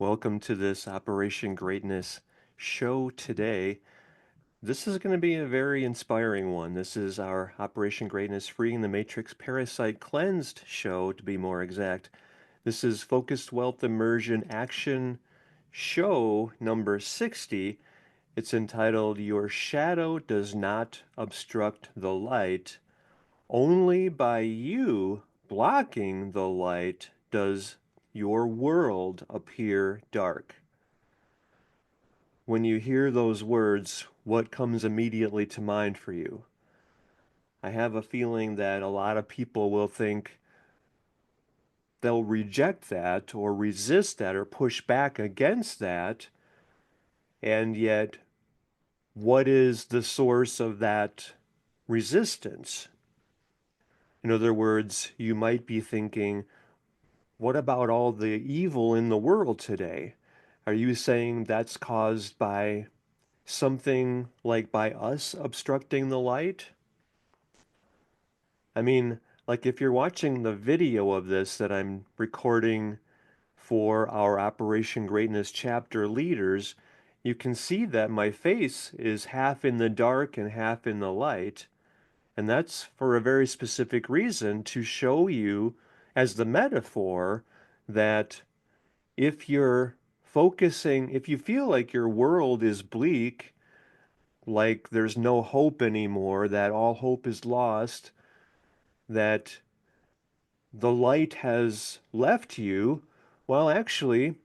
Welcome to this Operation Greatness show today. This is going to be a very inspiring one. This is our Operation Greatness Freeing the Matrix Parasite Cleansed show, to be more exact. This is Focused Wealth Immersion Action show number 60. It's entitled Your Shadow Does Not Obstruct the Light. Only by you blocking the light does your world appear dark. When you hear those words, what comes immediately to mind for you? I have a feeling that a lot of people will think they'll reject that or resist that or push back against that. And yet, what is the source of that resistance? In other words, you might be thinking, what about all the evil in the world today? Are you saying that's caused by something like by us obstructing the light? I mean, like if you're watching the video of this that I'm recording for our Operation Greatness chapter leaders, you can see that my face is half in the dark and half in the light. And that's for a very specific reason to show you as the metaphor that if you're focusing, if you feel like your world is bleak, like there's no hope anymore, that all hope is lost, that the light has left you, well, actually,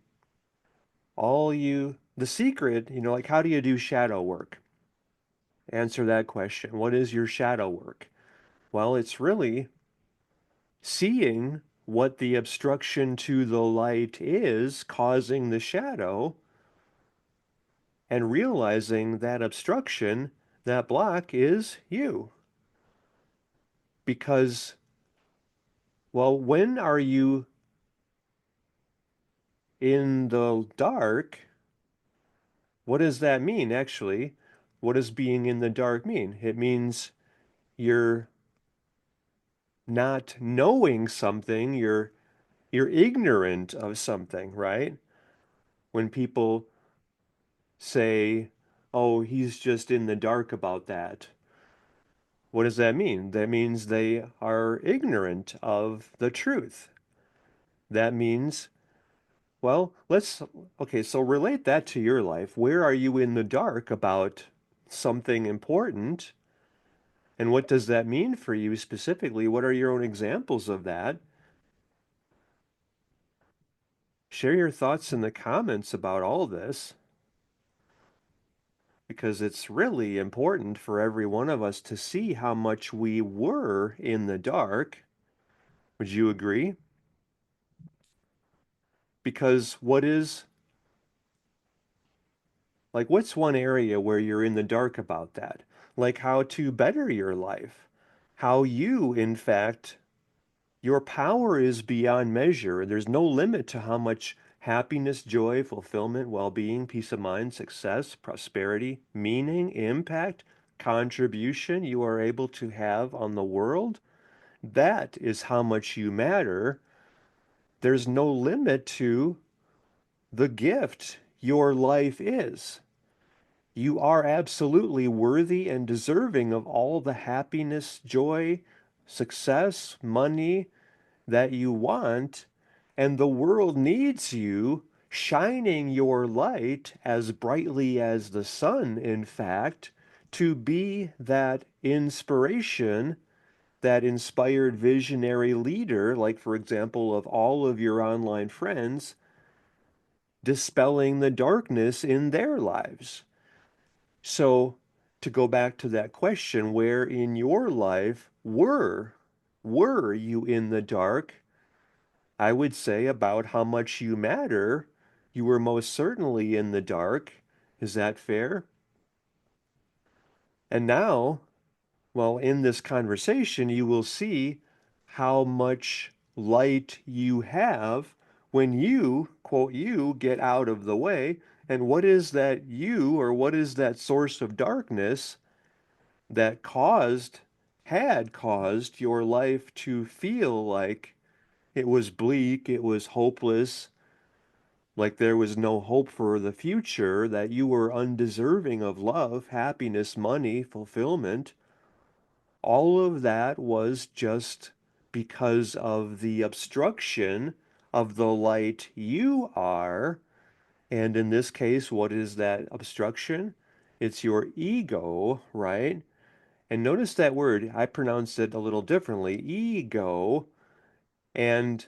the secret, like how do you do shadow work? Answer that question. What is your shadow work? Well, it's really seeing what the obstruction to the light is causing the shadow and realizing that obstruction, that block is you. Because, well, when are you in the dark? What does that mean, actually? What does being in the dark mean? It means you're not knowing something, you're ignorant of something, right? When people say, "Oh, he's just in the dark about that." What does that mean? That means they are ignorant of the truth. That means, well, okay, so relate that to your life. Where are you in the dark about something important? And what does that mean for you specifically? What are your own examples of that? Share your thoughts in the comments about all this because it's really important for every one of us to see how much we were in the dark. Would you agree? Because what's one area where you're in the dark about that? Like how to better your life, how you, in fact, your power is beyond measure. There's no limit to how much happiness, joy, fulfillment, well-being, peace of mind, success, prosperity, meaning, impact, contribution you are able to have on the world. That is how much you matter. There's no limit to the gift your life is. You are absolutely worthy and deserving of all the happiness, joy, success, money that you want, and the world needs you shining your light as brightly as the sun, in fact, to be that inspiration, that inspired visionary leader, like, for example, of all of your online friends, dispelling the darkness in their lives. So, to go back to that question, where in your life were you in the dark? I would say about how much you matter, you were most certainly in the dark. Is that fair? And now, well, in this conversation, you will see how much light you have when you, quote, you get out of the way. And what is that you, or what is that source of darkness that had caused your life to feel like it was bleak, it was hopeless, like there was no hope for the future, that you were undeserving of love, happiness, money, fulfillment, all of that was just because of the obstruction of the light you are. And in this case, what is that obstruction? It's your ego, right? And notice that word, I pronounced it a little differently, ego, and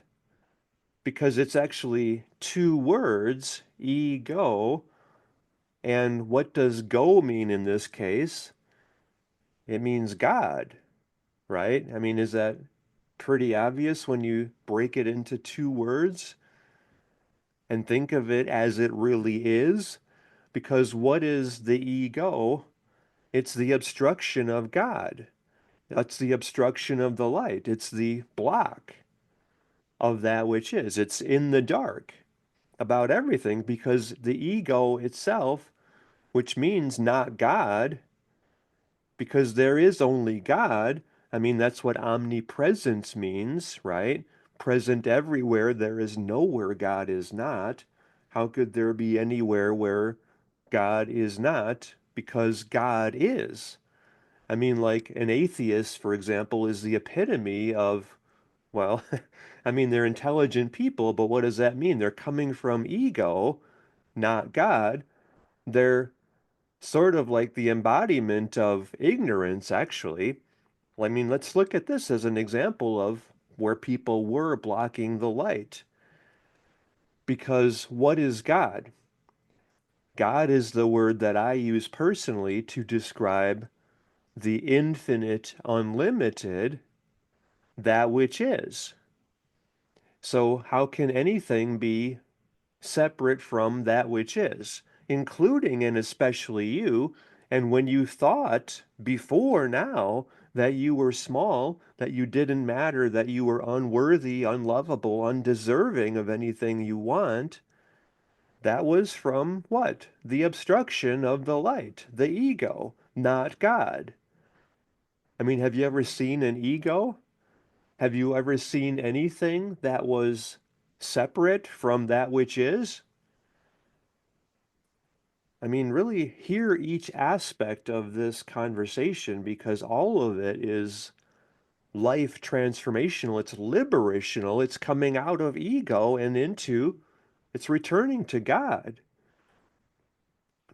because it's actually two words, ego. And what does go mean in this case? It means God, right? I mean, is that pretty obvious when you break it into two words and think of it as it really is? Because what is the ego? It's the obstruction of God. That's the obstruction of the light. It's the block of that which is. It's in the dark about everything because the ego itself, which means not God, because there is only God. I mean, that's what omnipresence means, right? Present everywhere. There is nowhere God is not. How could there be anywhere where God is not? Because God is. I mean, like an atheist, for example, is the epitome of, well, I mean, they're intelligent people, but what does that mean? They're coming from ego, not God. They're sort of like the embodiment of ignorance, actually. I mean, let's look at this as an example of where people were blocking the light. Because what is God? God is the word that I use personally to describe the infinite, unlimited, that which is. So, how can anything be separate from that which is, including and especially you? And when you thought before now that you were small, that you didn't matter, that you were unworthy, unlovable, undeserving of anything you want, that was from what? The obstruction of the light, the ego, not God. I mean, have you ever seen an ego? Have you ever seen anything that was separate from that which is? I mean, really hear each aspect of this conversation because all of it is life transformational. It's liberational. It's coming out of ego and into, it's returning to God.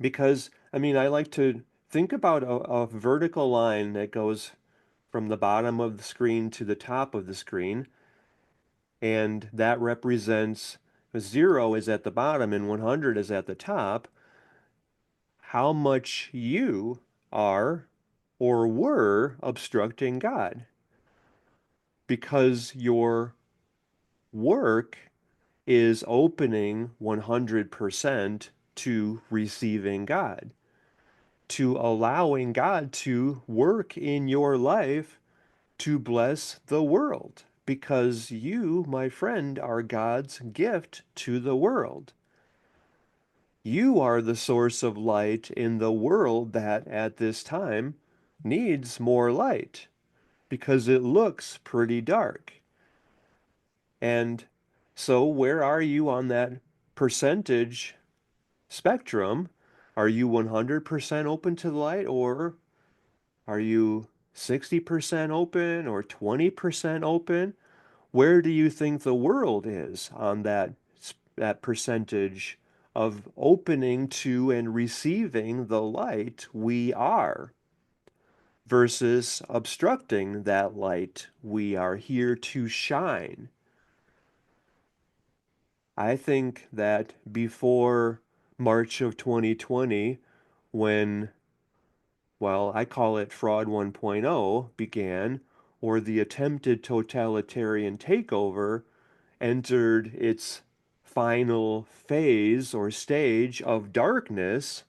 Because, I mean, I like to think about a vertical line that goes from the bottom of the screen to the top of the screen, and that represents 0 is at the bottom and 100 is at the top. How much you are or were obstructing God because your work is opening 100% to receiving God, to allowing God to work in your life to bless the world, because you, my friend, are God's gift to the world. You are the source of light in the world that at this time needs more light because it looks pretty dark. And so, where are you on that percentage spectrum? Are you 100% open to the light, or are you 60% open or 20% open? Where do you think the world is on that percentage of opening to and receiving the light we are versus obstructing that light we are here to shine? I think that before March of 2020, when, well, I call it Fraud 1.0 began, or the attempted totalitarian takeover entered its final phase or stage of darkness,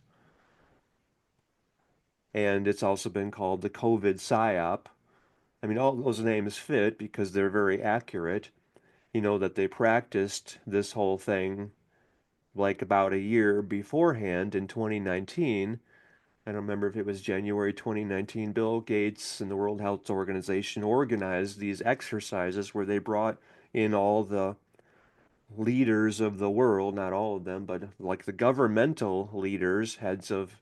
and it's also been called the COVID psyop. I mean, all those names fit because they're very accurate. You know that they practiced this whole thing like about a year beforehand in 2019. I don't remember if it was January 2019. Bill Gates and the World Health Organization organized these exercises where they brought in all the leaders of the world, not all of them, but like the governmental leaders, heads of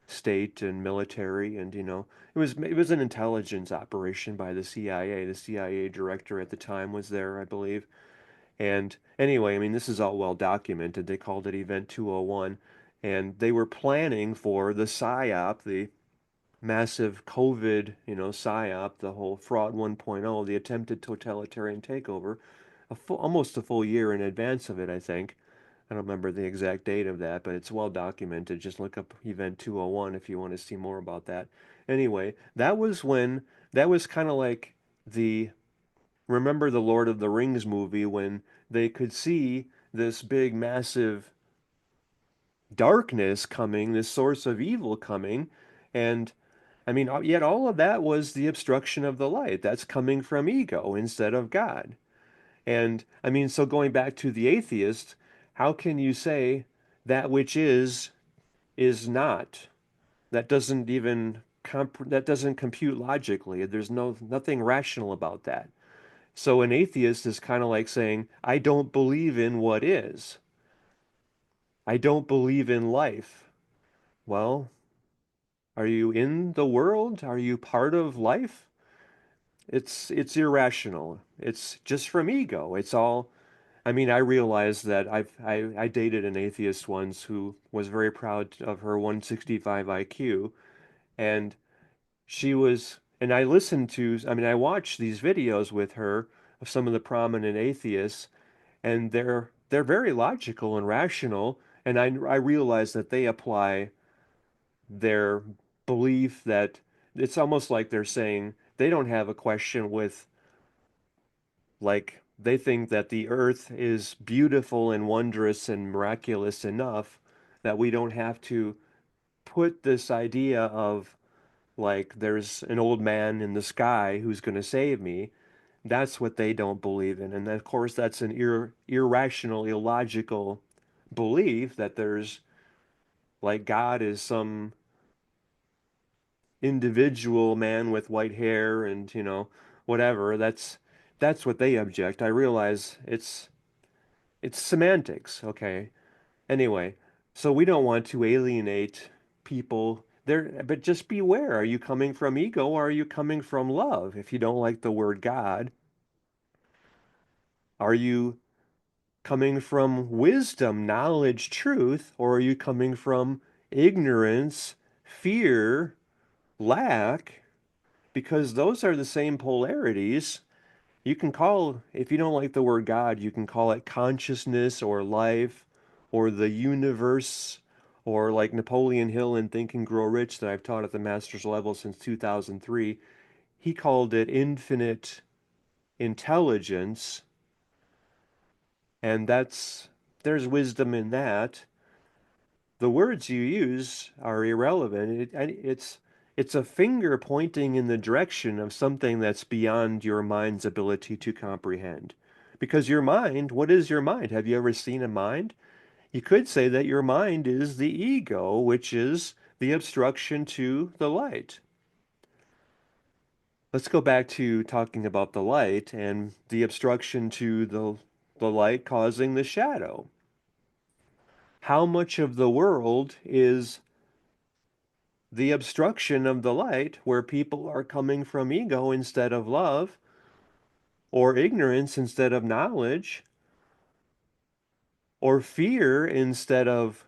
state and military, and it was an intelligence operation by the CIA. The CIA director at the time was there, I believe. And anyway, I mean, this is all well documented. They called it Event 201, and they were planning for the PSYOP, the massive COVID, PSYOP, the whole fraud 1.0, the attempted totalitarian takeover, almost a full year in advance of it, I think. I don't remember the exact date of that, but it's well documented. Just look up Event 201 if you want to see more about that. Anyway, that was kind of like the, remember the Lord of the Rings movie when they could see this big, massive darkness coming, this source of evil coming, and I mean, yet all of that was the obstruction of the light. That's coming from ego instead of God. And I mean, so going back to the atheist, how can you say that which is not? That doesn't even that doesn't compute logically. There's nothing rational about that. So an atheist is kind of like saying, I don't believe in what is. I don't believe in life. Well, are you in the world? Are you part of life? It's irrational. It's just from ego. It's all, I mean, I realized that I dated an atheist once who was very proud of her 165 IQ, and I listened to, I mean, I watched these videos with her of some of the prominent atheists, and they're very logical and rational, and I realize that they apply their belief that it's almost like they're saying they don't have a question with, like, they think that the earth is beautiful and wondrous and miraculous enough that we don't have to put this idea of, like, there's an old man in the sky who's going to save me. That's what they don't believe in. And of course, that's an irrational, illogical belief that there's, like, God is some individual man with white hair and, whatever. That's what they object. I realize it's semantics, okay? Anyway, so we don't want to alienate people there, but just beware. Are you coming from ego or are you coming from love? If you don't like the word God, are you coming from wisdom, knowledge, truth, or are you coming from ignorance, fear, lack? Because those are the same polarities. You can call, if you don't like the word God, you can call it consciousness or life or the universe, or like Napoleon Hill in Think and Grow Rich that I've taught at the master's level since 2003. He called it infinite intelligence, and there's wisdom in that. The words you use are irrelevant. It's a finger pointing in the direction of something that's beyond your mind's ability to comprehend. Because your mind, what is your mind? Have you ever seen a mind? You could say that your mind is the ego, which is the obstruction to the light. Let's go back to talking about the light and the obstruction to the light causing the shadow. How much of the world is the obstruction of the light where people are coming from ego instead of love, or ignorance instead of knowledge, or fear instead of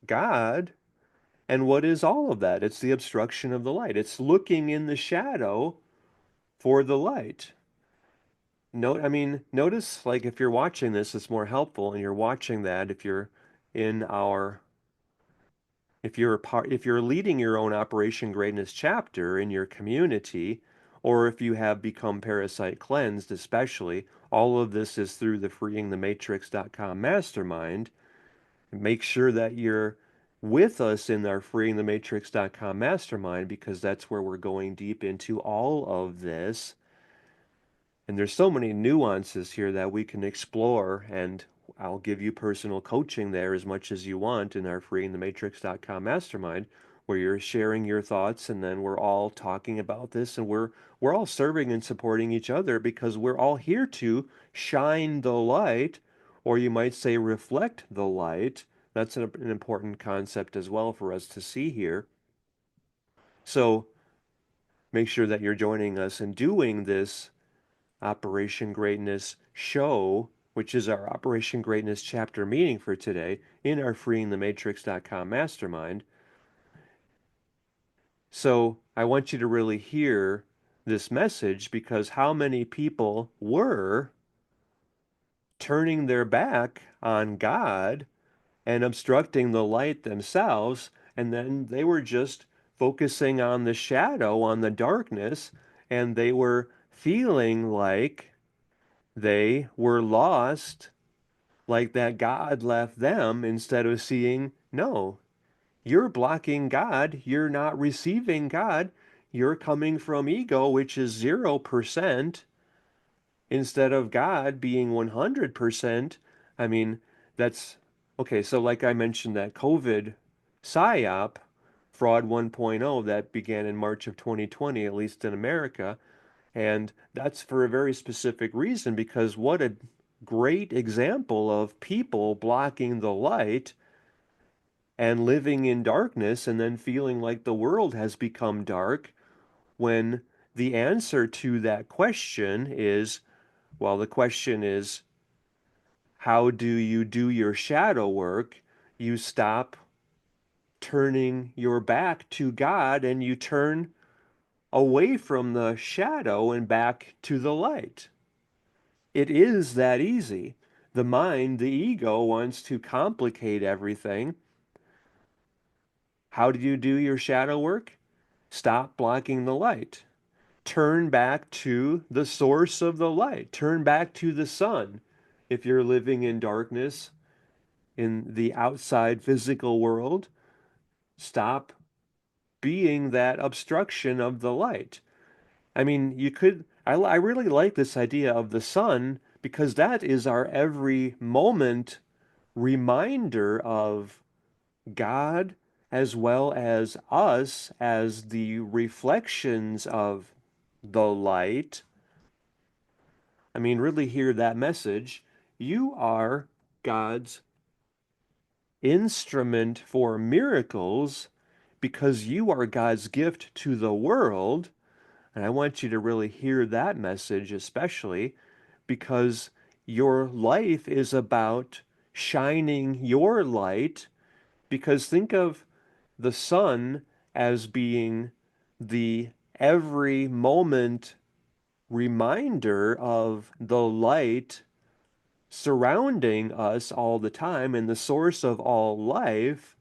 God? And what is all of that? It's the obstruction of the light. It's looking in the shadow for the light. Note, I mean, notice, like, if you're watching this, it's more helpful, and you're watching that if you're in our if you're leading your own Operation Greatness chapter in your community, or if you have become parasite cleansed, especially, all of this is through the freeingthematrix.com mastermind. Make sure that you're with us in our freeingthematrix.com mastermind, because that's where we're going deep into all of this. And there's so many nuances here that we can explore, and I'll give you personal coaching there as much as you want in our freeingthematrix.com mastermind, where you're sharing your thoughts and then we're all talking about this and we're all serving and supporting each other because we're all here to shine the light, or you might say reflect the light. That's an important concept as well for us to see here. So make sure that you're joining us in doing this Operation Greatness show, which is our Operation Greatness chapter meeting for today in our freeingthematrix.com mastermind. So I want you to really hear this message, because how many people were turning their back on God and obstructing the light themselves, and then they were just focusing on the shadow, on the darkness, and they were feeling like they were lost, like that God left them, instead of seeing, no, you're blocking God, you're not receiving God, you're coming from ego, which is 0%, instead of God being 100%. I mean, that's okay. So, like I mentioned, that COVID PSYOP, Fraud 1.0, that began in March of 2020, at least in America. And that's for a very specific reason, because what a great example of people blocking the light and living in darkness and then feeling like the world has become dark, when the answer to that question is, well, the question is, how do you do your shadow work? You stop turning your back to God and you turn away from the shadow and back to the light. It is that easy. The mind, the ego, wants to complicate everything. How do you do your shadow work? Stop blocking the light. Turn back to the source of the light. Turn back to the sun. If you're living in darkness in the outside physical world, stop being that obstruction of the light. I mean, I really like this idea of the sun, because that is our every moment reminder of God, as well as us as the reflections of the light. I mean, really hear that message. You are God's instrument for miracles, because you are God's gift to the world. And I want you to really hear that message, especially because your life is about shining your light. Because think of the sun as being the every moment reminder of the light surrounding us all the time and the source of all life,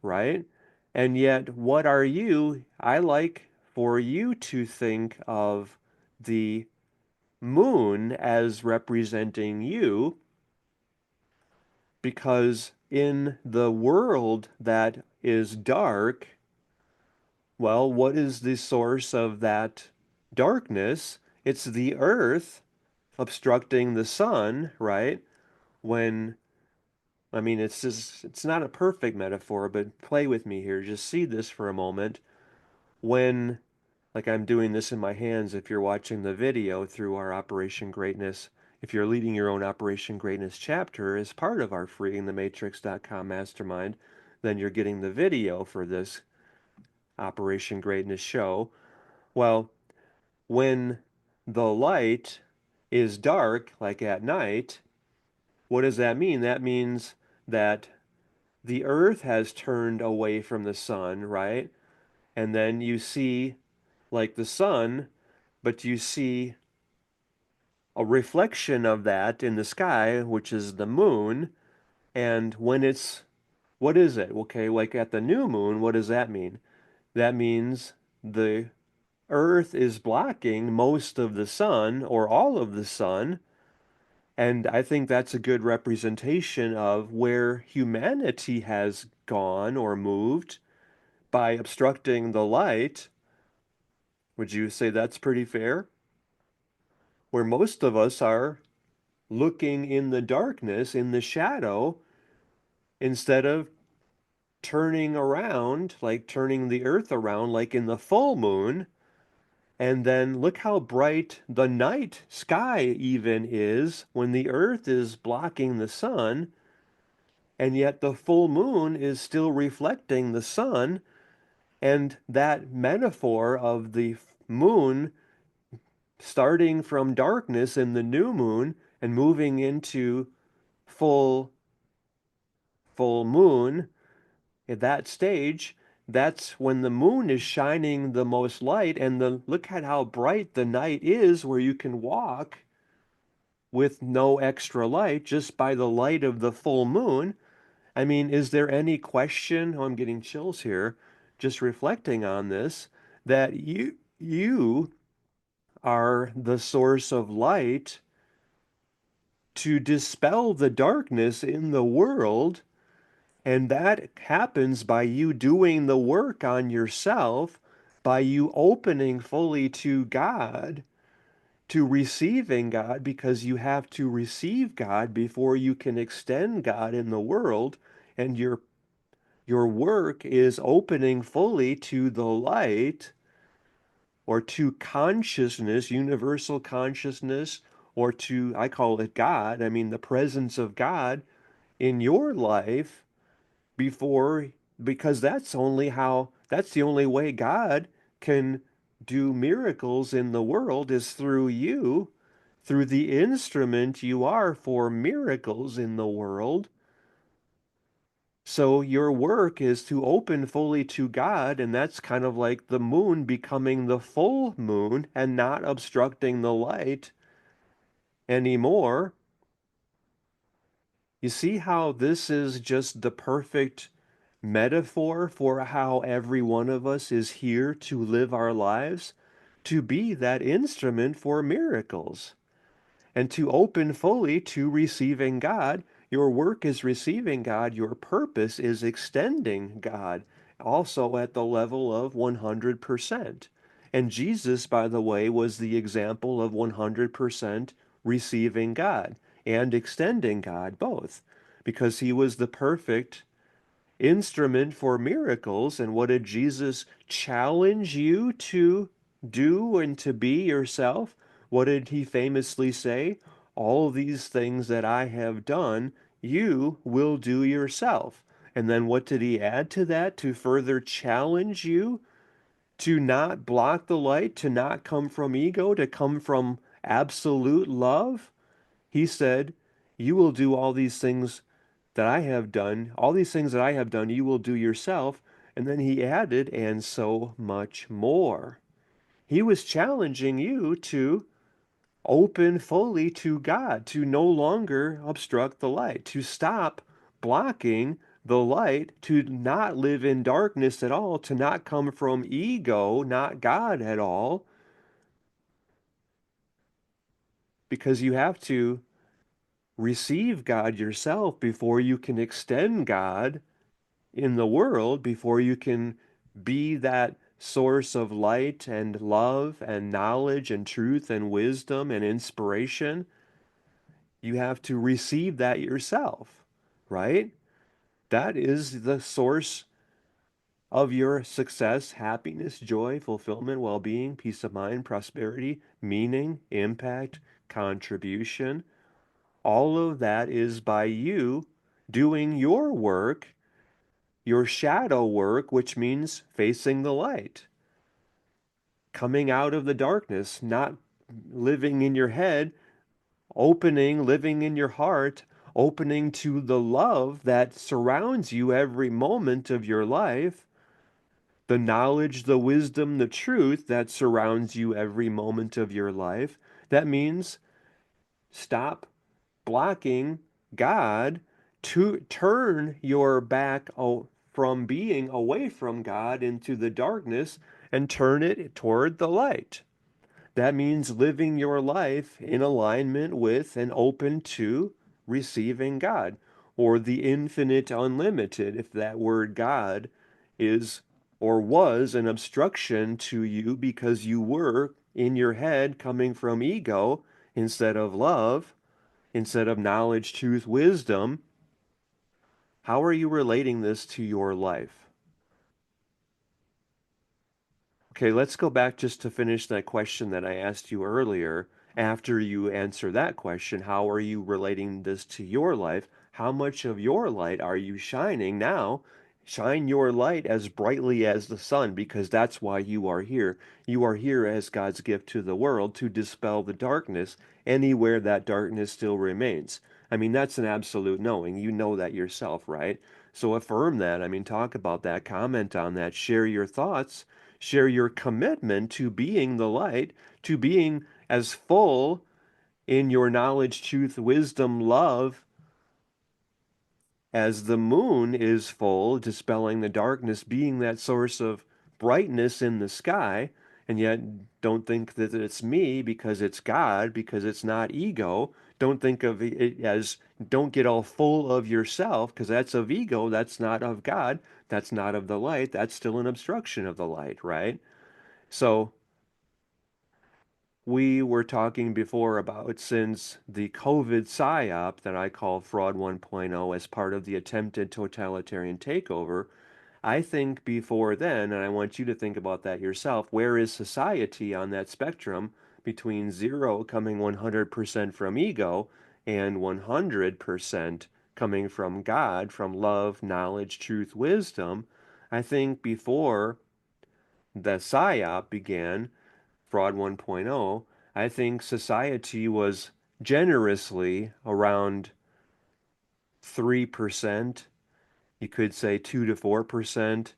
right? And yet, what are you? I like for you to think of the moon as representing you, because in the world that is dark, well, what is the source of that darkness? It's the earth obstructing the sun, right? When, I mean, it's not a perfect metaphor, but play with me here. Just see this for a moment. When, like I'm doing this in my hands, if you're watching the video through our Operation Greatness, if you're leading your own Operation Greatness chapter as part of our freeingthematrix.com mastermind, then you're getting the video for this Operation Greatness show. Well, when the light is dark, like at night, what does that mean? That means that the earth has turned away from the sun, right? And then you see like the sun, but you see a reflection of that in the sky, which is the moon. And when it's, what is it? Okay, like at the new moon, what does that mean? That means the earth is blocking most of the sun or all of the sun. And I think that's a good representation of where humanity has gone or moved by obstructing the light. Would you say that's pretty fair? Where most of us are looking in the darkness, in the shadow, instead of turning around, like turning the earth around, like in the full moon. And then look how bright the night sky even is when the earth is blocking the sun, and yet the full moon is still reflecting the sun. And that metaphor of the moon starting from darkness in the new moon and moving into full full moon at that stage, that's when the moon is shining the most light. And the look at how bright the night is, where you can walk with no extra light just by the light of the full moon. I mean, is there any question? Oh, I'm getting chills here, just reflecting on this, that you are the source of light to dispel the darkness in the world. And that happens by you doing the work on yourself, by you opening fully to God, to receiving God, because you have to receive God before you can extend God in the world. And your work is opening fully to the light, or to consciousness, universal consciousness, or to, I call it God, I mean the presence of God in your life, before, because that's the only way God can do miracles in the world, is through you, through the instrument you are for miracles in the world. So your work is to open fully to God, and that's kind of like the moon becoming the full moon and not obstructing the light anymore. You see how this is just the perfect metaphor for how every one of us is here to live our lives, to be that instrument for miracles, and to open fully to receiving God. Your work is receiving God, your purpose is extending God, also at the level of 100%. And Jesus, by the way, was the example of 100% receiving God and extending God both, because he was the perfect instrument for miracles. And what did Jesus challenge you to do and to be yourself? What did he famously say? All these things that I have done, you will do yourself. And then what did he add to that to further challenge you to not block the light, to not come from ego, to come from absolute love? He said, you will do all these things that I have done, all these things that I have done, you will do yourself. And then he added, and so much more. He was challenging you to open fully to God, to no longer obstruct the light, to stop blocking the light, to not live in darkness at all, to not come from ego, not God at all, because you have to receive God yourself before you can extend God in the world, before you can be that source of light and love and knowledge and truth and wisdom and inspiration. You have to receive that yourself, right? That is the source of your success, happiness, joy, fulfillment, well-being, peace of mind, prosperity, meaning, impact, contribution. All of that is by you doing your work, your shadow work, which means facing the light, coming out of the darkness, not living in your head, opening, living in your heart, opening to the love that surrounds you every moment of your life, the knowledge, the wisdom, the truth that surrounds you every moment of your life. That means stop blocking God, to turn your back from being away from God into the darkness and turn it toward the light. That means living your life in alignment with and open to receiving God, or the infinite unlimited, if that word God is or was an obstruction to you because you were in your head coming from ego instead of love, instead of knowledge, truth, wisdom. How are you relating this to your life? Okay, let's go back just to finish that question that I asked you earlier. After you answer that question, how are you relating this to your life? How much of your light are you shining now? Shine your light as brightly as the sun because that's why you are here. You are here as God's gift to the world to dispel the darkness anywhere that darkness still remains. I mean, that's an absolute knowing. You know that yourself, right? So affirm that. I mean, talk about that, comment on that, share your thoughts, share your commitment to being the light, to being as full in your knowledge, truth, wisdom, love as the moon is full, dispelling the darkness, being that source of brightness in the sky. And yet, don't think that it's me because it's God, because it's not ego. Don't think of it as, don't get all full of yourself because that's of ego. That's not of God. That's not of the light. That's still an obstruction of the light, right? So, we were talking before about since the COVID psyop that I call Fraud 1.0 as part of the attempted totalitarian takeover, I think before then, and I want you to think about that yourself, where is society on that spectrum between zero coming 100% from ego and 100% coming from God, from love, knowledge, truth, wisdom? I think before the psyop began, Fraud 1.0, I think society was generously around 3%. You could say 2 to 4%.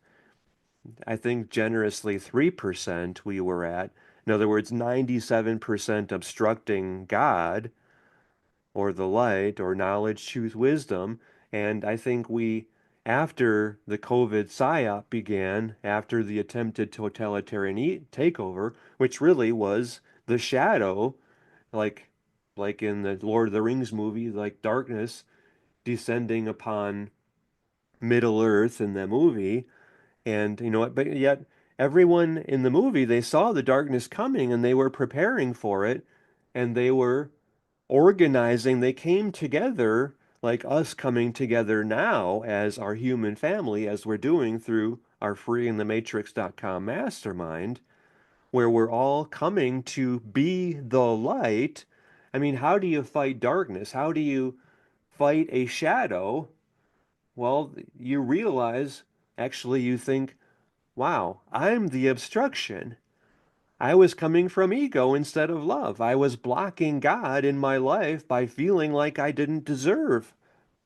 I think generously 3% we were at. In other words, 97% obstructing God or the light or knowledge, truth, wisdom. And I think after the COVID psyop began, after the attempted totalitarian takeover, which really was the shadow, like like in the Lord of the Rings movie, like darkness descending upon Middle Earth in the movie, and you know what, but yet everyone in the movie, they saw the darkness coming and they were preparing for it and they were organizing, they came together like us coming together now as our human family, as we're doing through our freeingthematrix.com mastermind, where we're all coming to be the light. I mean, how do you fight darkness? How do you fight a shadow? Well, you realize, actually, you think, wow, I'm the obstruction. I was coming from ego instead of love. I was blocking God in my life by feeling like I didn't deserve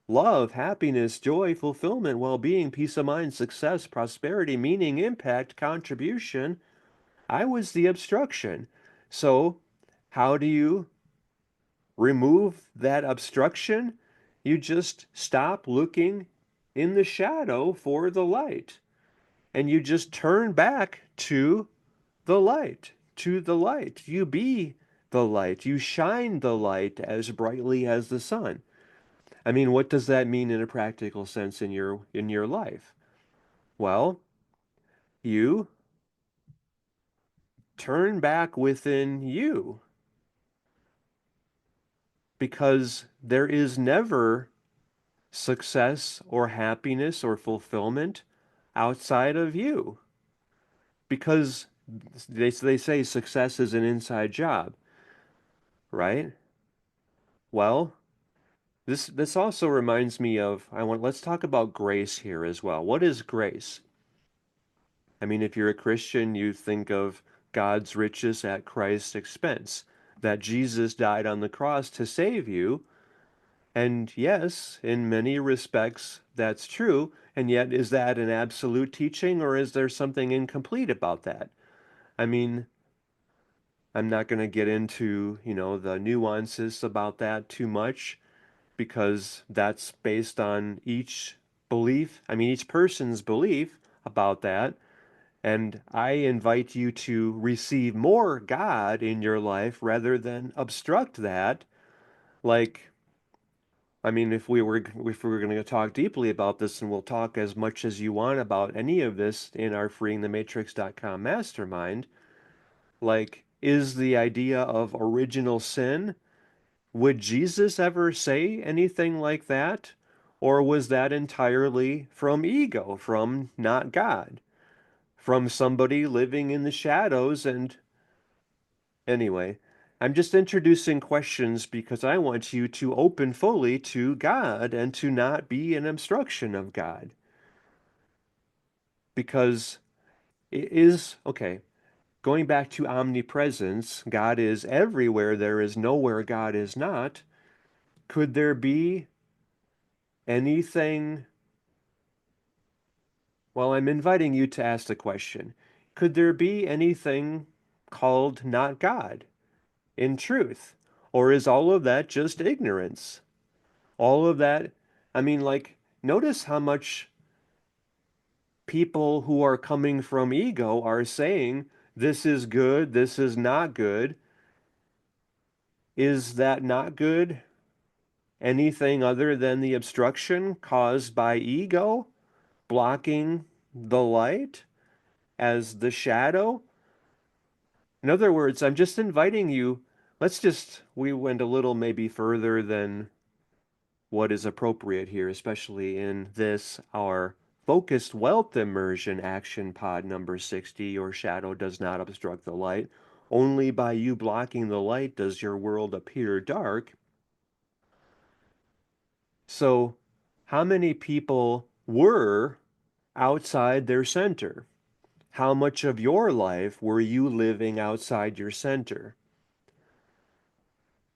love, happiness, joy, fulfillment, well being, peace of mind, success, prosperity, meaning, impact, contribution. I was the obstruction. So, how do you remove that obstruction? You just stop looking in the shadow for the light and you just turn back to the light, to the light. You be the light. You shine the light as brightly as the sun. I mean, what does that mean in a practical sense in your life? Well, you turn back within you because there is never success or happiness or fulfillment outside of you because they say success is an inside job, right? Well, this also reminds me of let's talk about grace here as well. What is grace? I mean, if you're a Christian, you think of God's riches at Christ's expense, that Jesus died on the cross to save you. And yes, in many respects, that's true. And yet, is that an absolute teaching or is there something incomplete about that? I mean, I'm not going to get into, the nuances about that too much because that's based on each belief, I mean, each person's belief about that. And I invite you to receive more God in your life rather than obstruct that. Like, I mean, if we were going to talk deeply about this, and we'll talk as much as you want about any of this in our freeingthematrix.com mastermind, like, is the idea of original sin, would Jesus ever say anything like that? Or was that entirely from ego, from not God, from somebody living in the shadows? And anyway, I'm just introducing questions because I want you to open fully to God and to not be an obstruction of God. Because it is, okay, going back to omnipresence, God is everywhere, there is nowhere God is not. Could there be anything? Well, I'm inviting you to ask the question. Could there be anything called not God in truth? Or is all of that just ignorance? All of that, I mean, like, notice how much people who are coming from ego are saying this is good, this is not good. Is that not good anything other than the obstruction caused by ego blocking the light as the shadow? In other words, I'm just inviting you. We went a little maybe further than what is appropriate here, especially in this, our focused wealth immersion action pod number 60. Your shadow does not obstruct the light. Only by you blocking the light does your world appear dark. So, how many people were outside their center? How much of your life were you living outside your center?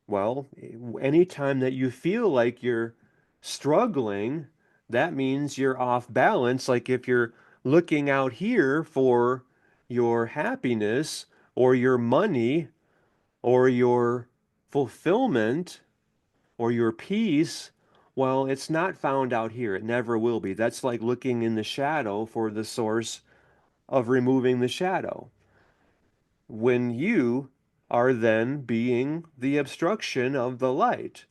Well, anytime that you feel like you're struggling, that means you're off balance. Like if you're looking out here for your happiness or your money or your fulfillment or your peace, well, it's not found out here. It never will be. That's like looking in the shadow for the source of removing the shadow. When you are then being the obstruction of the light.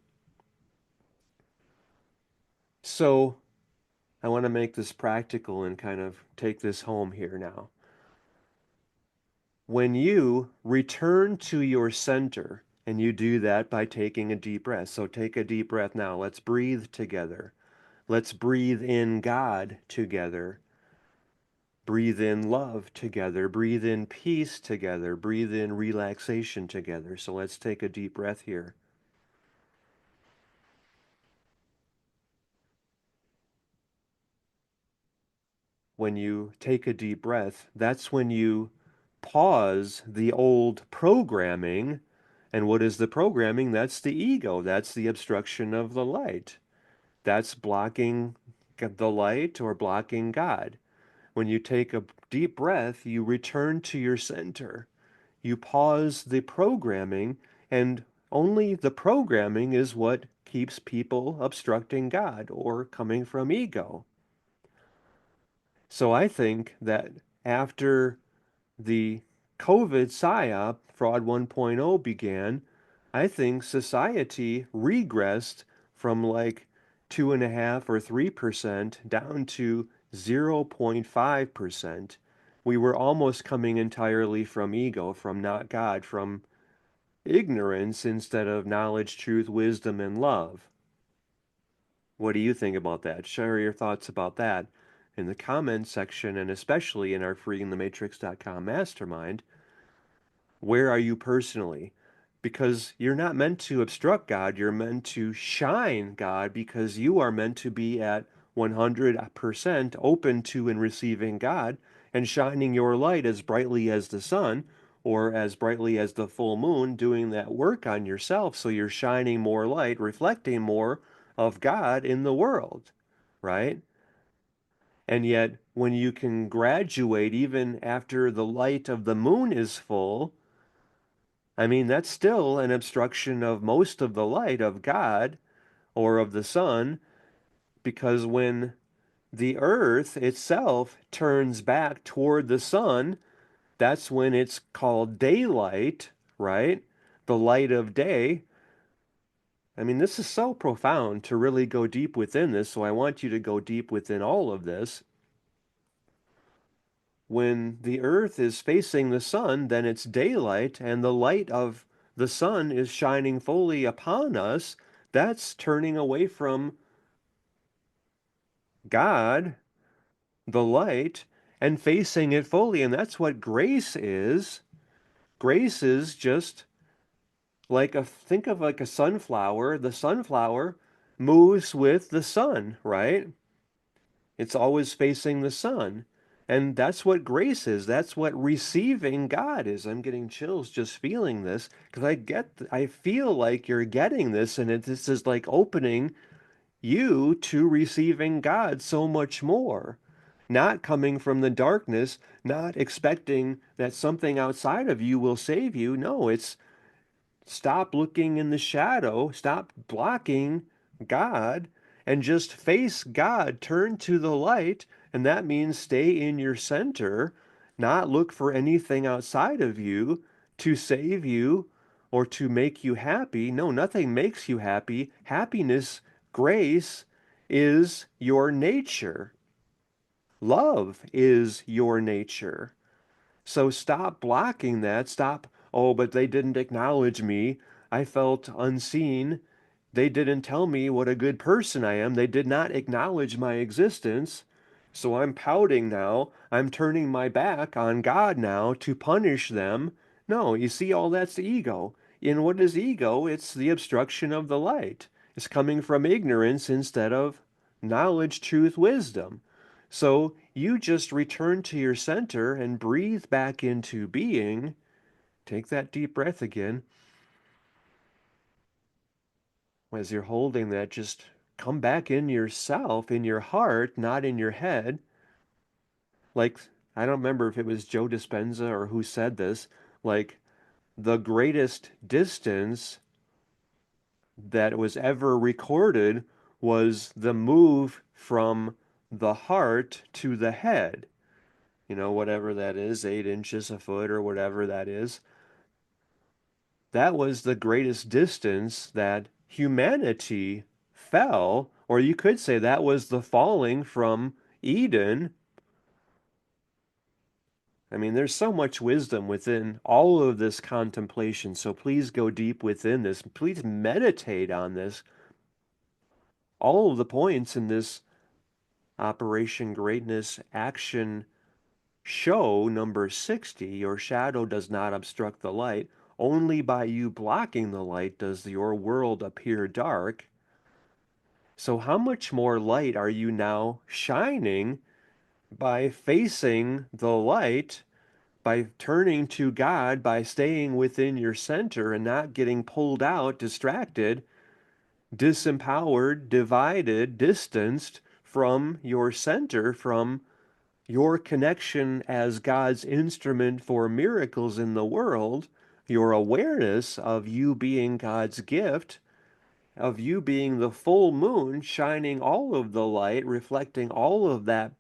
So I want to make this practical and kind of take this home here now. When you return to your center, and you do that by taking a deep breath. So take a deep breath now. Let's breathe together. Let's breathe in God together. Breathe in love together. Breathe in peace together. Breathe in relaxation together. So let's take a deep breath here. When you take a deep breath, that's when you pause the old programming. And what is the programming? That's the ego. That's the obstruction of the light. That's blocking the light or blocking God. When you take a deep breath, you return to your center. You pause the programming, and only the programming is what keeps people obstructing God or coming from ego. So I think that after the COVID PSYOP, Fraud 1.0 began, I think society regressed from like 2.5 or 3% down to 0.5%. We were almost coming entirely from ego, from not God, from ignorance instead of knowledge, truth, wisdom, and love. What do you think about that? Share your thoughts about that in the comments section and especially in our freeingthematrix.com mastermind. Where are you personally? Because you're not meant to obstruct God, you're meant to shine God because you are meant to be at 100% open to and receiving God and shining your light as brightly as the sun or as brightly as the full moon, doing that work on yourself so you're shining more light, reflecting more of God in the world, right? And yet, when you can graduate even after the light of the moon is full, I mean, that's still an obstruction of most of the light of God or of the sun, because when the earth itself turns back toward the sun, that's when it's called daylight, right? The light of day. I mean, this is so profound to really go deep within this, so I want you to go deep within all of this. When the earth is facing the sun, then it's daylight, and the light of the sun is shining fully upon us. That's turning away from God, the light, and facing it fully. And that's what grace is. Grace is just like think of like a sunflower. The sunflower moves with the sun, right? It's always facing the sun. And that's what grace is. That's what receiving God is. I'm getting chills just feeling this because I feel like you're getting this, and this is like opening you to receiving God so much more. Not coming from the darkness, not expecting that something outside of you will save you. No, it's stop looking in the shadow, stop blocking God, and just face God. Turn to the light, and that means stay in your center, not look for anything outside of you to save you or to make you happy. No, nothing makes you happy. Happiness, grace is your nature. Love is your nature. So stop blocking that. Stop, oh, but they didn't acknowledge me. I felt unseen. They didn't tell me what a good person I am. They did not acknowledge my existence. So I'm pouting now. I'm turning my back on God now to punish them. No, you see, all that's ego. And what is ego? It's the obstruction of the light. It's coming from ignorance instead of knowledge, truth, wisdom. So you just return to your center and breathe back into being. Take that deep breath again. As you're holding that, just come back in yourself, in your heart, not in your head. Like, I don't remember if it was Joe Dispenza or who said this, like, the greatest distance that was ever recorded was the move from the heart to the head. You know, whatever that is, 8 inches, a foot, or whatever that is. That was the greatest distance that humanity fell, or you could say that was the falling from Eden. I mean, there's so much wisdom within all of this contemplation, so please go deep within this. Please meditate on this. All of the points in this Operation Greatness Action Show number 60, your shadow does not obstruct the light. Only by you blocking the light does your world appear dark. So, how much more light are you now shining by facing the light, by turning to God, by staying within your center and not getting pulled out, distracted, disempowered, divided, distanced from your center, from your connection as God's instrument for miracles in the world, your awareness of you being God's gift, of you being the full moon, shining all of the light, reflecting all of that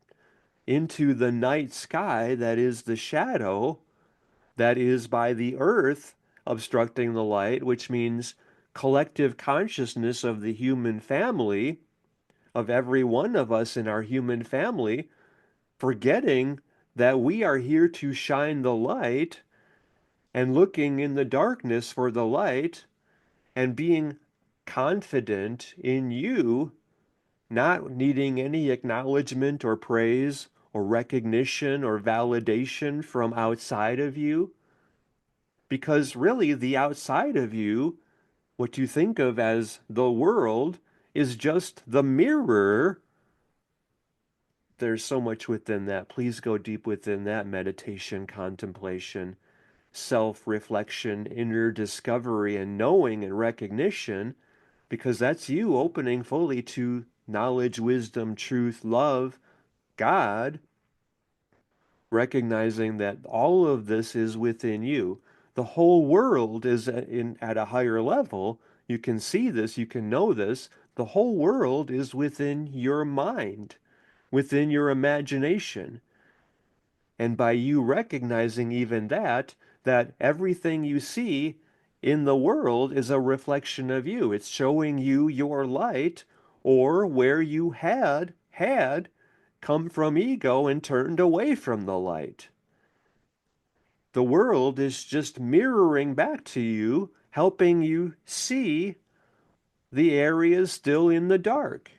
into the night sky that is the shadow, that is by the earth obstructing the light, which means collective consciousness of the human family, of every one of us in our human family, forgetting that we are here to shine the light and looking in the darkness for the light and being confident in you, not needing any acknowledgement or praise or recognition or validation from outside of you. Because really, the outside of you, what you think of as the world, is just the mirror. There's so much within that. Please go deep within that meditation, contemplation, self reflection, inner discovery, and knowing and recognition, because that's you opening fully to knowledge, wisdom, truth, love, God, recognizing that all of this is within you. The whole world is at a higher level. You can see this, you can know this. The whole world is within your mind, within your imagination. And by you recognizing even that, that everything you see in the world is a reflection of you. It's showing you your light or where you had come from ego and turned away from the light. The world is just mirroring back to you, helping you see the areas still in the dark.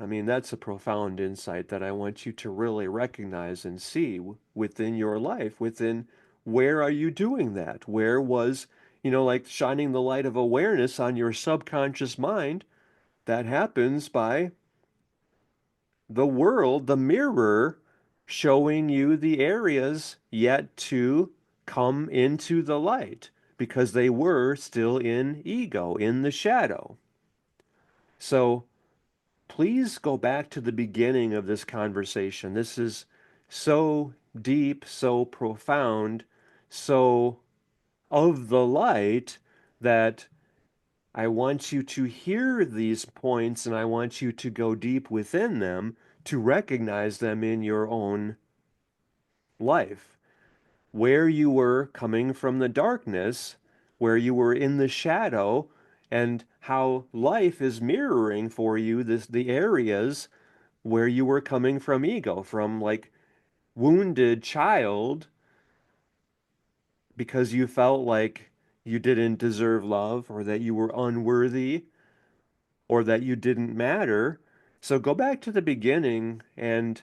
I mean, that's a profound insight that I want you to really recognize and see within your life, within where are you doing that? Where was, like shining the light of awareness on your subconscious mind? That happens by the world, the mirror, showing you the areas yet to come into the light because they were still in ego, in the shadow. So please go back to the beginning of this conversation. This is so deep, so profound, so of the light that I want you to hear these points and I want you to go deep within them to recognize them in your own life. Where you were coming from the darkness, where you were in the shadow, and how life is mirroring for you the areas where you were coming from ego, from like wounded child because you felt like you didn't deserve love or that you were unworthy or that you didn't matter. So go back to the beginning and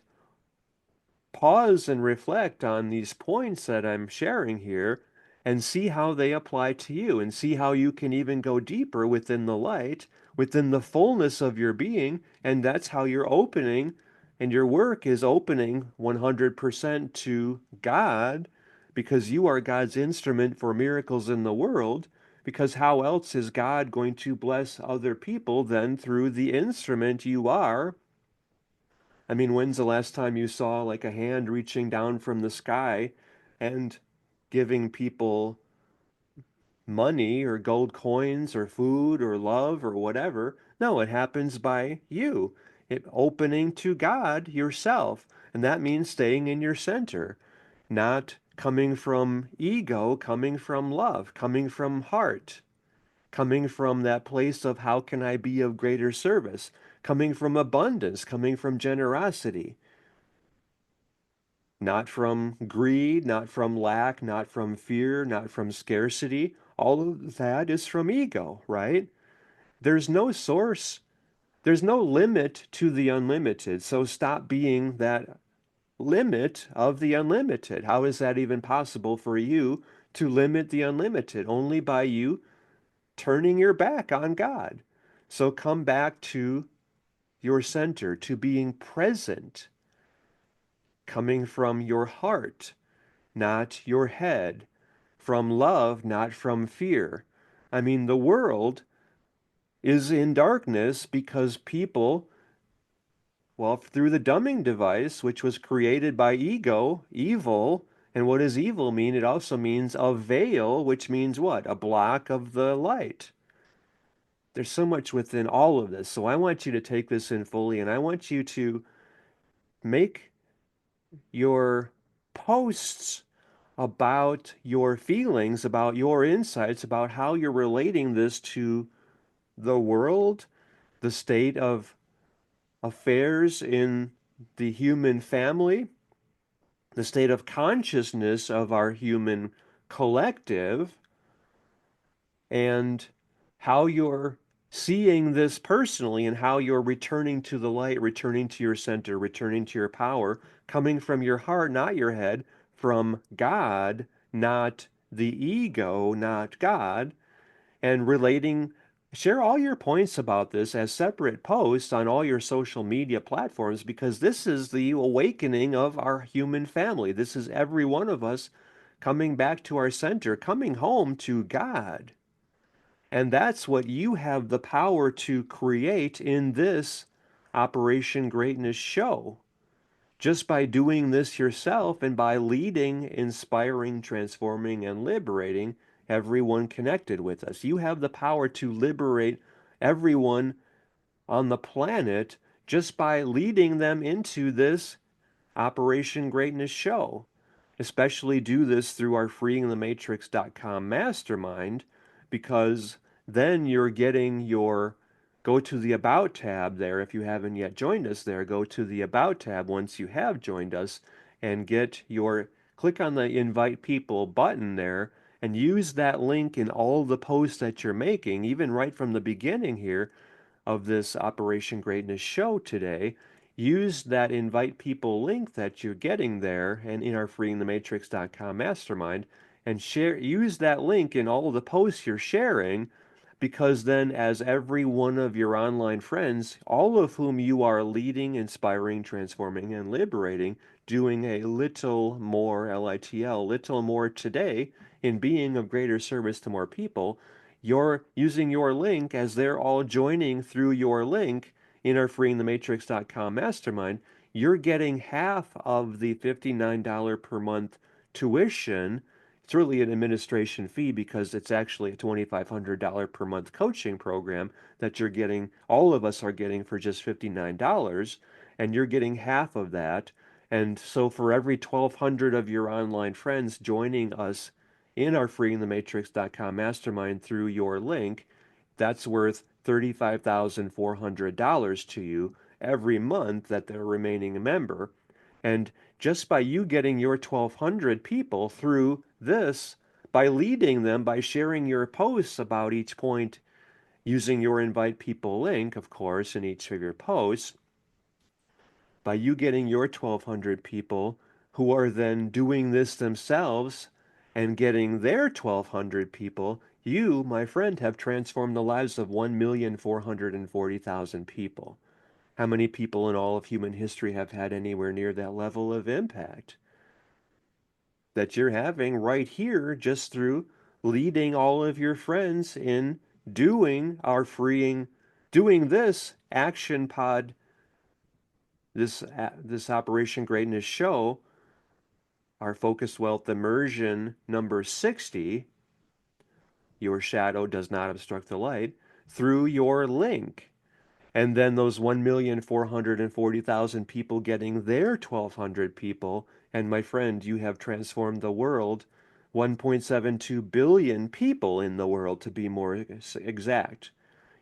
pause and reflect on these points that I'm sharing here and see how they apply to you and see how you can even go deeper within the light, within the fullness of your being. And that's how you're opening, and your work is opening 100% to God because you are God's instrument for miracles in the world. Because how else is God going to bless other people than through the instrument you are? I mean, when's the last time you saw like a hand reaching down from the sky and giving people money or gold coins or food or love or whatever? No, it happens by you. It opening to God yourself. And that means staying in your center, not coming from ego, coming from love, coming from heart, coming from that place of how can I be of greater service, coming from abundance, coming from generosity. Not from greed, not from lack, not from fear, not from scarcity. All of that is from ego, right? There's no source, there's no limit to the unlimited. So stop being that limit of the unlimited. How is that even possible for you to limit the unlimited? Only by you turning your back on God. So come back to your center, to being present, coming from your heart, not your head, from love, not from fear. I mean, the world is in darkness because people, well, through the dumbing device, which was created by ego, evil, and what does evil mean? It also means a veil, which means what? A block of the light. There's so much within all of this. So I want you to take this in fully, and I want you to make your posts about your feelings, about your insights, about how you're relating this to the world, the state of affairs in the human family, the state of consciousness of our human collective, and how you're seeing this personally and how you're returning to the light, returning to your center, returning to your power, coming from your heart, not your head, from God, not the ego, not God, and relating. Share all your points about this as separate posts on all your social media platforms because this is the awakening of our human family. This is every one of us coming back to our center, coming home to God. And that's what you have the power to create in this Operation Greatness show. Just by doing this yourself and by leading, inspiring, transforming, and liberating everyone connected with us. You have the power to liberate everyone on the planet just by leading them into this Operation Greatness show. Especially do this through our freeingthematrix.com mastermind because then you're getting your go to the About tab there. If you haven't yet joined us there, go to the About tab once you have joined us and get your click on the Invite People button there and use that link in all the posts that you're making, even right from the beginning here of this Operation Greatness show today, use that invite people link that you're getting there and in our freeingthematrix.com mastermind and use that link in all of the posts you're sharing, because then as every one of your online friends, all of whom you are leading, inspiring, transforming, and liberating, doing a little more LITL, little more today in being of greater service to more people, you're using your link as they're all joining through your link in our freeingthematrix.com mastermind, you're getting half of the $59 per month tuition. It's really an administration fee because it's actually a $2,500 per month coaching program that you're getting, all of us are getting for just $59, and you're getting half of that. And so for every 1,200 of your online friends joining us in our freeingthematrix.com mastermind through your link, that's worth $35,400 to you every month that they're remaining a member. And just by you getting your 1,200 people through this, by leading them, by sharing your posts about each point, using your invite people link, of course, in each of your posts, by you getting your 1,200 people who are then doing this themselves and getting their 1,200 people, you, my friend, have transformed the lives of 1,440,000 people. How many people in all of human history have had anywhere near that level of impact that you're having right here just through leading all of your friends in doing our freeing, doing this action pod, this Operation Greatness show, our Focused Wealth Immersion number 60, Your Shadow Does Not Obstruct the Light, through your link. And then those 1,440,000 people getting their 1,200 people. And my friend, you have transformed the world. 1.72 billion people in the world, to be more exact.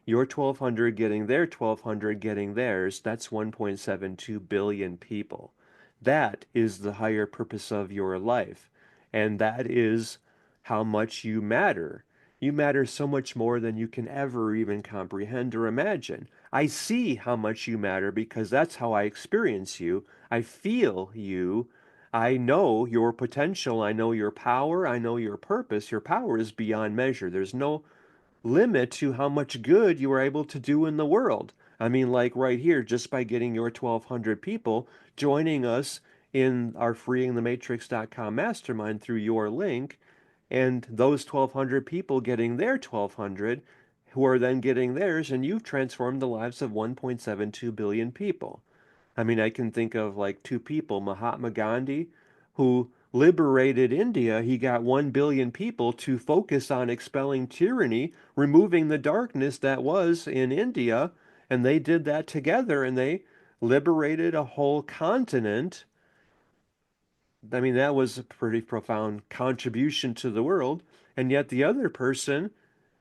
Your 1,200 getting their 1,200 getting theirs, that's 1.72 billion people. That is the higher purpose of your life. And that is how much you matter. You matter so much more than you can ever even comprehend or imagine. I see how much you matter because that's how I experience you. I feel you. I know your potential. I know your power. I know your purpose. Your power is beyond measure. There's no limit to how much good you are able to do in the world. I mean, like right here, just by getting your 1,200 people joining us in our freeingthematrix.com mastermind through your link, and those 1,200 people getting their 1,200, who are then getting theirs, and you've transformed the lives of 1.72 billion people. I mean, I can think of like two people, Mahatma Gandhi, who liberated India. He got 1 billion people to focus on expelling tyranny, removing the darkness that was in India. And they did that together and they liberated a whole continent. I mean, that was a pretty profound contribution to the world. And yet the other person,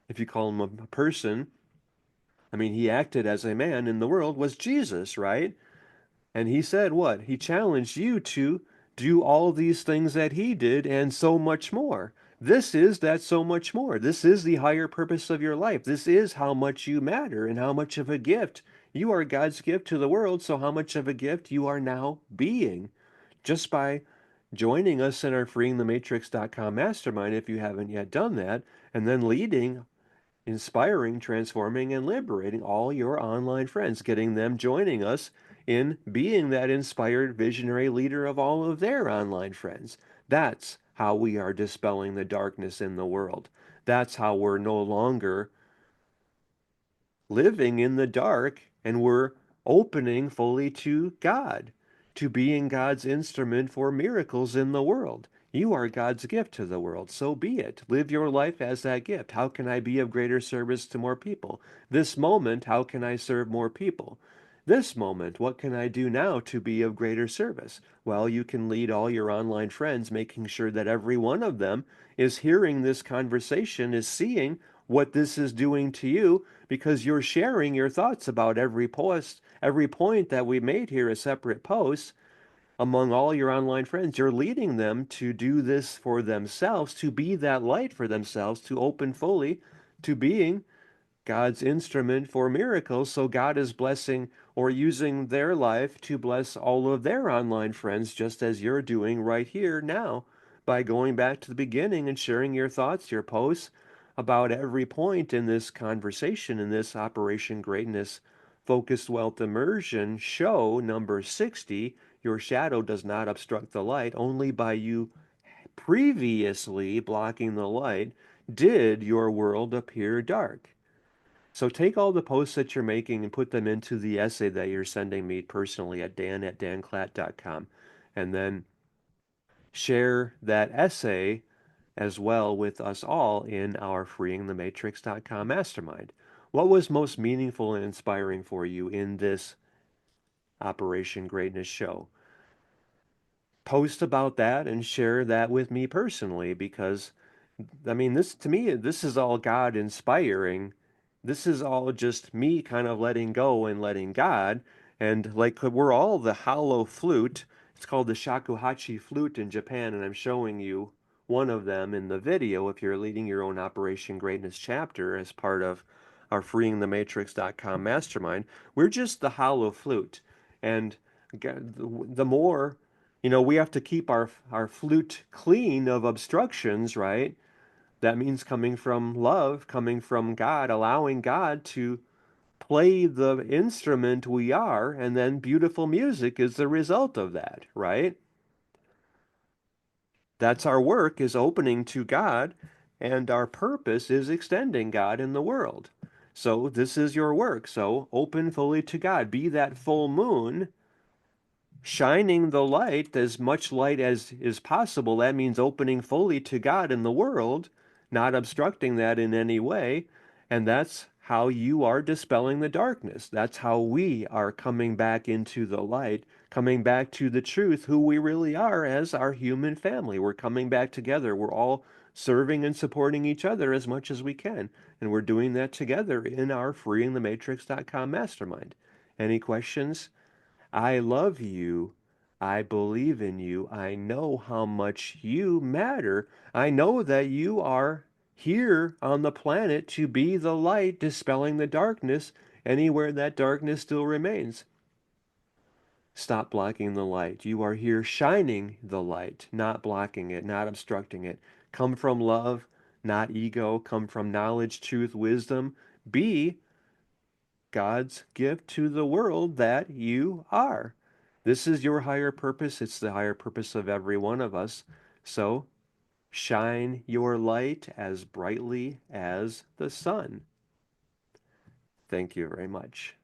if you call him a person, I mean, he acted as a man in the world, was Jesus, right? And he said what? He challenged you to do all these things that he did and so much more. This is that so much more. This is the higher purpose of your life. This is how much you matter and how much of a gift. You are God's gift to the world, so how much of a gift you are now being just by joining us in our freeingthematrix.com mastermind if you haven't yet done that, and then leading, inspiring, transforming, and liberating all your online friends, getting them joining us in being that inspired visionary leader of all of their online friends. That's how we are dispelling the darkness in the world. That's how we're no longer living in the dark and we're opening fully to God, to being God's instrument for miracles in the world. You are God's gift to the world, so be it. Live your life as that gift. How can I be of greater service to more people? This moment, how can I serve more people? This moment, what can I do now to be of greater service? Well, you can lead all your online friends, making sure that every one of them is hearing this conversation, is seeing what this is doing to you, because you're sharing your thoughts about every post, every point that we made here, a separate post among all your online friends. You're leading them to do this for themselves, to be that light for themselves, to open fully to being God's instrument for miracles. So God is blessing or using their life to bless all of their online friends, just as you're doing right here now by going back to the beginning and sharing your thoughts, your posts about every point in this conversation, in this Operation Greatness Focused Wealth Immersion show number 60. Your shadow does not obstruct the light. Only by you previously blocking the light did your world appear dark. So take all the posts that you're making and put them into the essay that you're sending me personally at dan@danclatt.com. And then share that essay as well with us all in our freeingthematrix.com mastermind. What was most meaningful and inspiring for you in this Operation Greatness show? Post about that and share that with me personally because I mean, this to me, this is all God inspiring. This is all just me kind of letting go and letting God. And like we're all the hollow flute. It's called the shakuhachi flute in Japan, and I'm showing you one of them in the video if you're leading your own Operation Greatness chapter as part of our freeingthematrix.com mastermind. We're just the hollow flute. And the more, we have to keep our flute clean of obstructions, right? That means coming from love, coming from God, allowing God to play the instrument we are, and then beautiful music is the result of that, right? That's our work is opening to God, and our purpose is extending God in the world. So this is your work. So open fully to God. Be that full moon shining the light, as much light as is possible. That means opening fully to God in the world, not obstructing that in any way. And that's how you are dispelling the darkness. That's how we are coming back into the light, coming back to the truth, who we really are as our human family. We're coming back together. We're all serving and supporting each other as much as we can. And we're doing that together in our freeingthematrix.com mastermind. Any questions? I love you. I believe in you. I know how much you matter. I know that you are here on the planet to be the light, dispelling the darkness anywhere that darkness still remains. Stop blocking the light. You are here shining the light, not blocking it, not obstructing it. Come from love, not ego. Come from knowledge, truth, wisdom. Be God's gift to the world that you are. This is your higher purpose. It's the higher purpose of every one of us. So shine your light as brightly as the sun. Thank you very much.